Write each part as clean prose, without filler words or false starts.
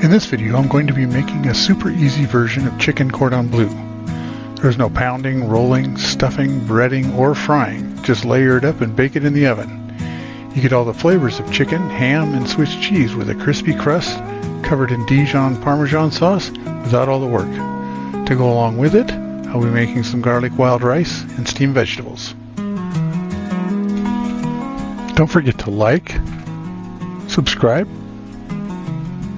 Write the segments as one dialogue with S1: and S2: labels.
S1: In this video, I'm going to be making a super easy version of chicken cordon bleu. There's no pounding, rolling, stuffing, breading, or frying. Just layer it up and bake it in the oven. You get all the flavors of chicken, ham, and Swiss cheese with a crispy crust covered in Dijon Parmesan sauce without all the work. To go along with it, I'll be making some garlic wild rice and steamed vegetables. Don't forget to like, subscribe,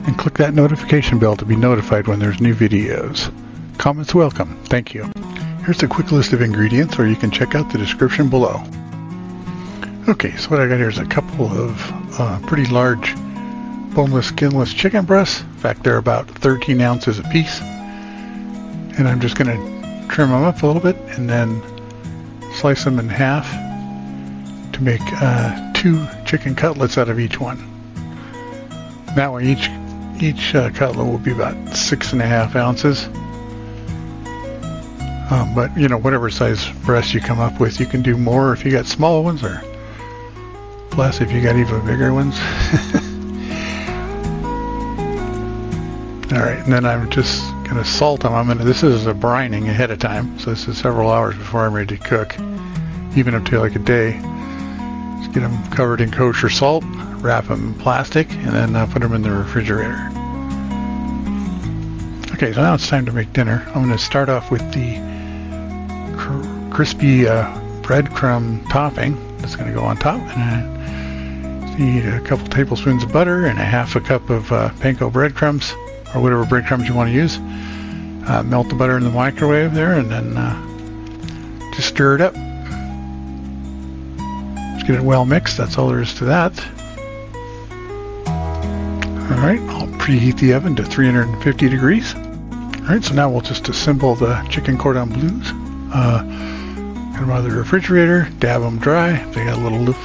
S1: and click that notification bell to be notified when there's new videos. Comments welcome. Thank you. Here's a quick list of ingredients, or you can check out the description below. Okay, so what I got here is a couple of pretty large boneless, skinless chicken breasts. In fact, they're about 13 ounces a piece. And I'm just going to trim them up a little bit and then slice them in half to make 2 chicken cutlets out of each one. That way each cutlet will be about 6.5 ounces. But you know, whatever size breast you come up with, you can do more if you got small ones, or less if you got even bigger ones. Alright, and then I'm just going to salt them. This is a brining ahead of time, so this is several hours before I'm ready to cook, even up to like a day. Just get them covered in kosher salt, wrap them in plastic, and then put them in the refrigerator. Okay, so now it's time to make dinner. I'm going to start off with the crispy breadcrumb topping that's going to go on top. And I need a couple tablespoons of butter and a half a cup of panko breadcrumbs, or whatever breadcrumbs you want to use. Melt the butter in the microwave there, and then just stir it up. Just get it well mixed. That's all there is to that. Alright, I'll preheat the oven to 350 degrees. Alright, so now we'll just assemble the chicken cordon bleus. Get them out of the refrigerator, dab them dry. They got a little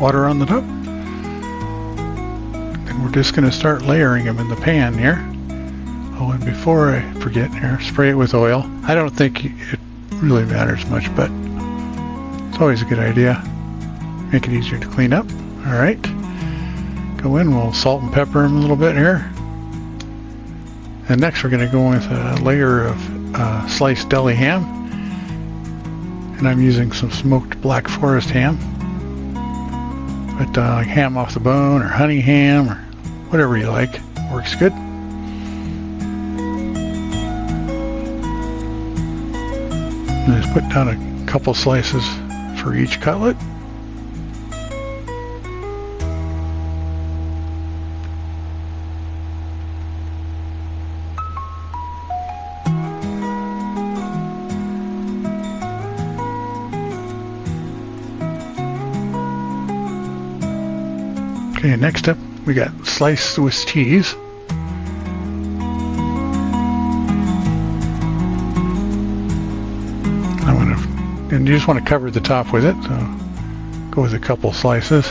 S1: water on the top. Then we're just going to start layering them in the pan here. Oh, and before I forget here, spray it with oil. I don't think it really matters much, but it's always a good idea. Make it easier to clean up. Alright. Go in, we'll salt and pepper them a little bit here. And next we're going to go with a layer of sliced deli ham. And I'm using some smoked Black Forest ham. But like ham off the bone, or honey ham, or whatever you like. Works good. And just put down a couple slices for each cutlet. Okay, next up we got sliced Swiss cheese. And you just want to cover the top with it, so go with a couple slices.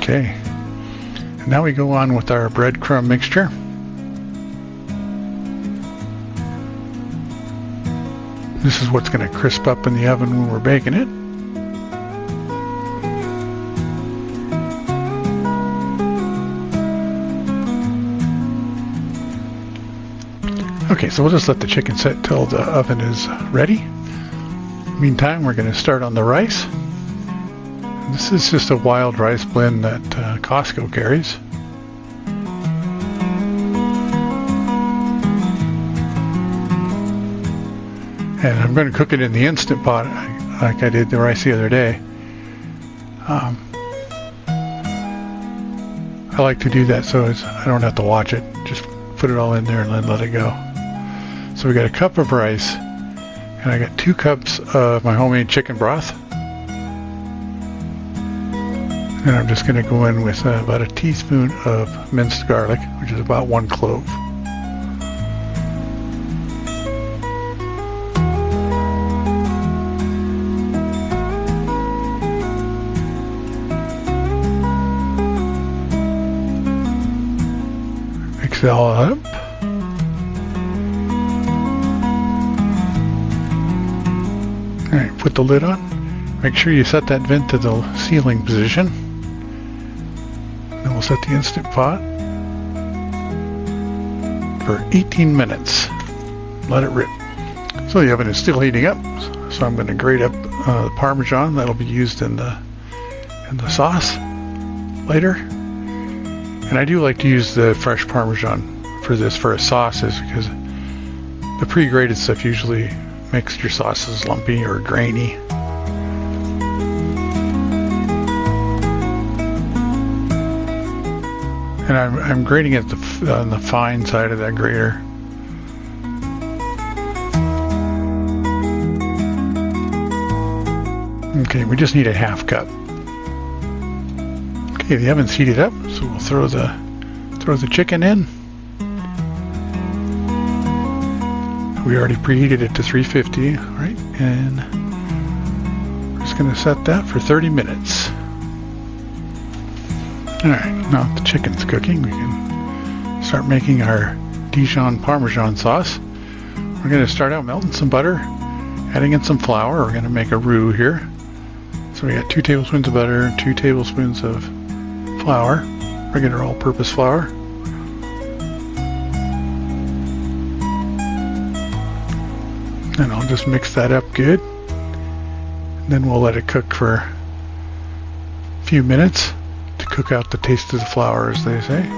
S1: Okay, and now we go on with our breadcrumb mixture. This is what's going to crisp up in the oven when we're baking it. Okay, so we'll just let the chicken sit till the oven is ready. Meantime, we're going to start on the rice. This is just a wild rice blend that Costco carries. And I'm going to cook it in the Instant Pot like I did the rice the other day. I like to do that so I don't have to watch it. Just put it all in there and then let it go. So we got a cup of rice, and I got 2 cups of my homemade chicken broth. And I'm just going to go in with about a teaspoon of minced garlic, which is about 1 clove. Mix it all up. put the lid on. Make sure you set that vent to the sealing position. Then we'll set the Instant Pot for 18 minutes. Let it rip. So the oven is still heating up, so I'm going to grate up the Parmesan that'll be used in the sauce later. And I do like to use the fresh Parmesan for this for a sauces, because the pre-grated stuff usually makes your sauces lumpy or grainy. And I'm grating it on the fine side of that grater. Okay, we just need a half cup. Okay, the oven's heated up, so we'll throw the chicken in. We already preheated it to 350, right? And we're just going to set that for 30 minutes. Alright, now that the chicken's cooking, we can start making our Dijon Parmesan sauce. We're going to start out melting some butter, adding in some flour. We're going to make a roux here. So we got 2 tablespoons of butter, 2 tablespoons of flour, regular all-purpose flour. And I'll just mix that up good. And then we'll let it cook for a few minutes to cook out the taste of the flour, as they say.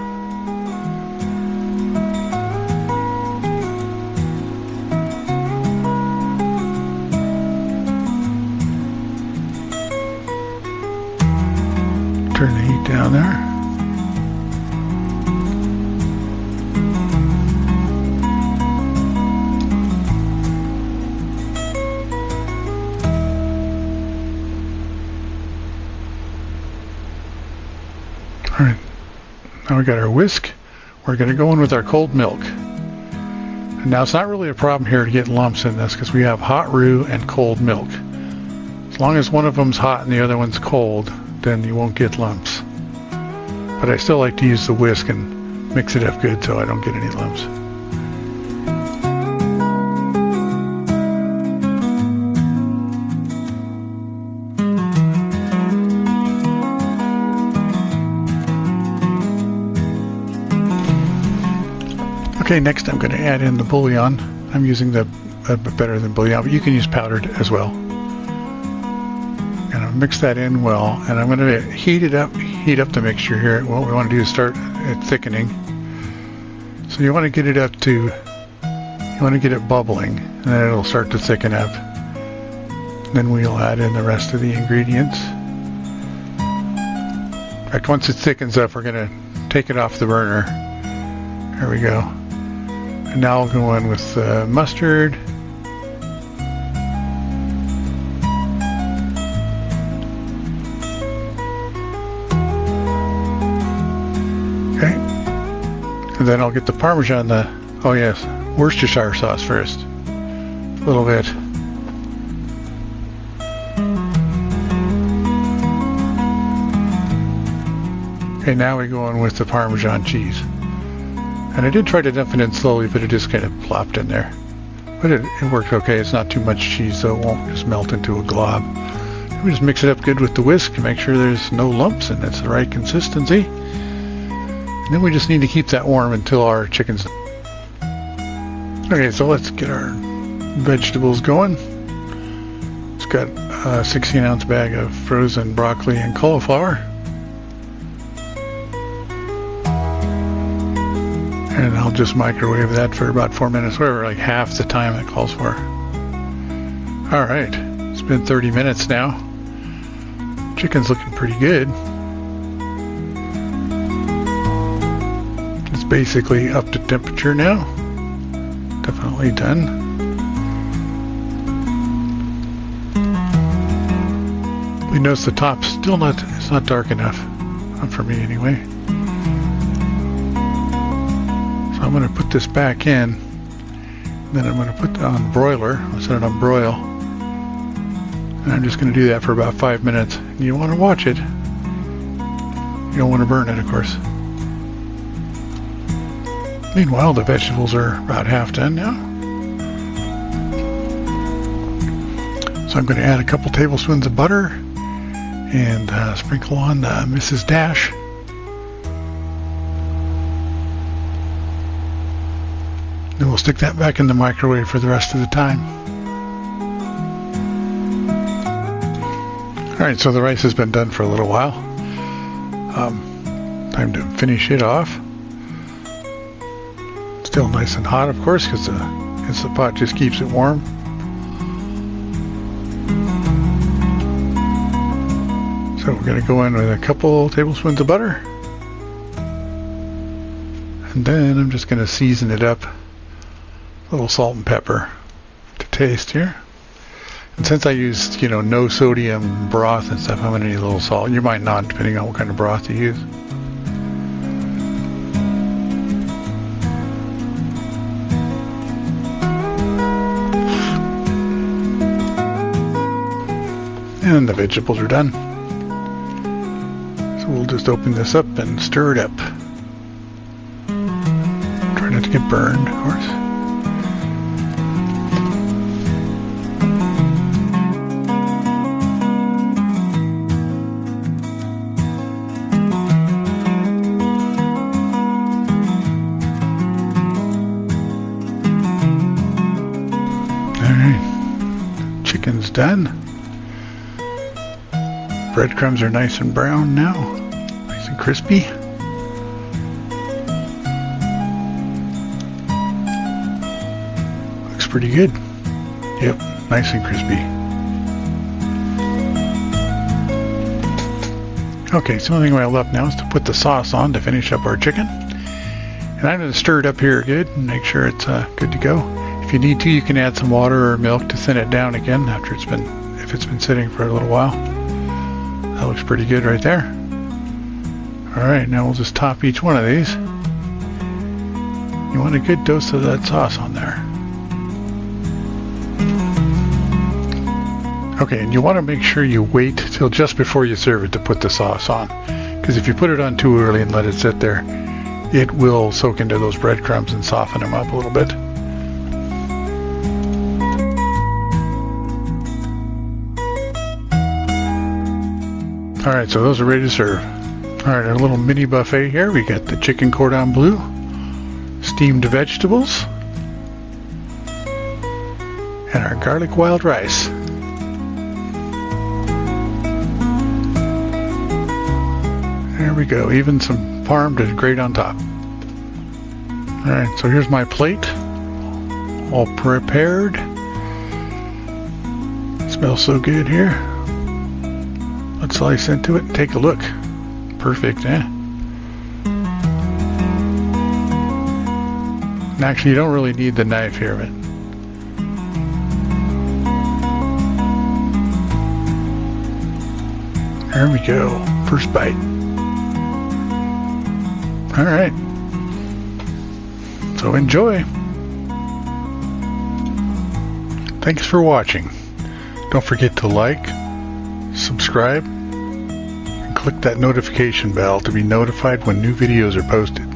S1: Turn the heat down there. Alright, now we got our whisk. We're going to go in with our cold milk. And now it's not really a problem here to get lumps in this, because we have hot roux and cold milk. As long as one of them's hot and the other one's cold, then you won't get lumps. But I still like to use the whisk and mix it up good so I don't get any lumps. Okay, next I'm going to add in the bouillon. I'm using the better than bouillon, but you can use powdered as well. Mix that in well, and I'm going to heat up the mixture here. What we want to do is start it thickening. So you want to get it up to, you want to get it bubbling, and then it'll start to thicken up. Then we'll add in the rest of the ingredients. In fact, once it thickens up, we're going to take it off the burner. There we go. And now I'll go in with mustard. Okay, and then I'll get the Parmesan, Worcestershire sauce first. A little bit. Okay, now we go in with the Parmesan cheese. And I did try to dump it in slowly, but it just kind of plopped in there. But it worked okay. It's not too much cheese, so it won't just melt into a glob. We just mix it up good with the whisk to make sure there's no lumps and it's the right consistency. And then we just need to keep that warm until our chicken's done. Okay, so let's get our vegetables going. It's got a 16-ounce bag of frozen broccoli and cauliflower. And I'll just microwave that for about 4 minutes, whatever, like half the time it calls for. Alright, it's been 30 minutes now. Chicken's looking pretty good. It's basically up to temperature now. Definitely done. We notice the top's still it's not dark enough. Not for me anyway. So I'm going to put this back in. Then I'm going to put it on broiler. I'll set it on broil. And I'm just going to do that for about 5 minutes. And you want to watch it. You don't want to burn it, of course. Meanwhile, the vegetables are about half done now. So I'm going to add a couple tablespoons of butter and sprinkle on Mrs. Dash. Then we'll stick that back in the microwave for the rest of the time. Alright, so the rice has been done for a little while. Time to finish it off. Still nice and hot, of course, because the pot just keeps it warm. So we're going to go in with a couple tablespoons of butter. And then I'm just going to season it up. A little salt and pepper to taste here. And since I used, no sodium broth and stuff, I'm going to need a little salt. You might not, depending on what kind of broth you use. And the vegetables are done. So we'll just open this up and stir it up. Try not to get burned, of course. Alright, chicken's done. Breadcrumbs are nice and brown now, nice and crispy. Looks pretty good. Yep, nice and crispy. Okay, so the only thing I left now is to put the sauce on to finish up our chicken. And I'm going to stir it up here good and make sure it's good to go. If you need to, you can add some water or milk to thin it down again after if it's been sitting for a little while. That looks pretty good right there. Alright, now we'll just top each one of these. You want a good dose of that sauce on there. Okay, and you want to make sure you wait till just before you serve it to put the sauce on. Because if you put it on too early and let it sit there, it will soak into those breadcrumbs and soften them up a little bit. Alright, so those are ready to serve. Alright, our little mini buffet here. We got the chicken cordon bleu, steamed vegetables, and our garlic wild rice. There we go, even some parm to grate on top. Alright, so here's my plate, all prepared. Smells so good here. Let's slice into it and take a look. Perfect, eh? And actually, you don't really need the knife here, but there we go. First bite. Alright. So enjoy. Thanks for watching. Don't forget to like, subscribe, and click that notification bell to be notified when new videos are posted.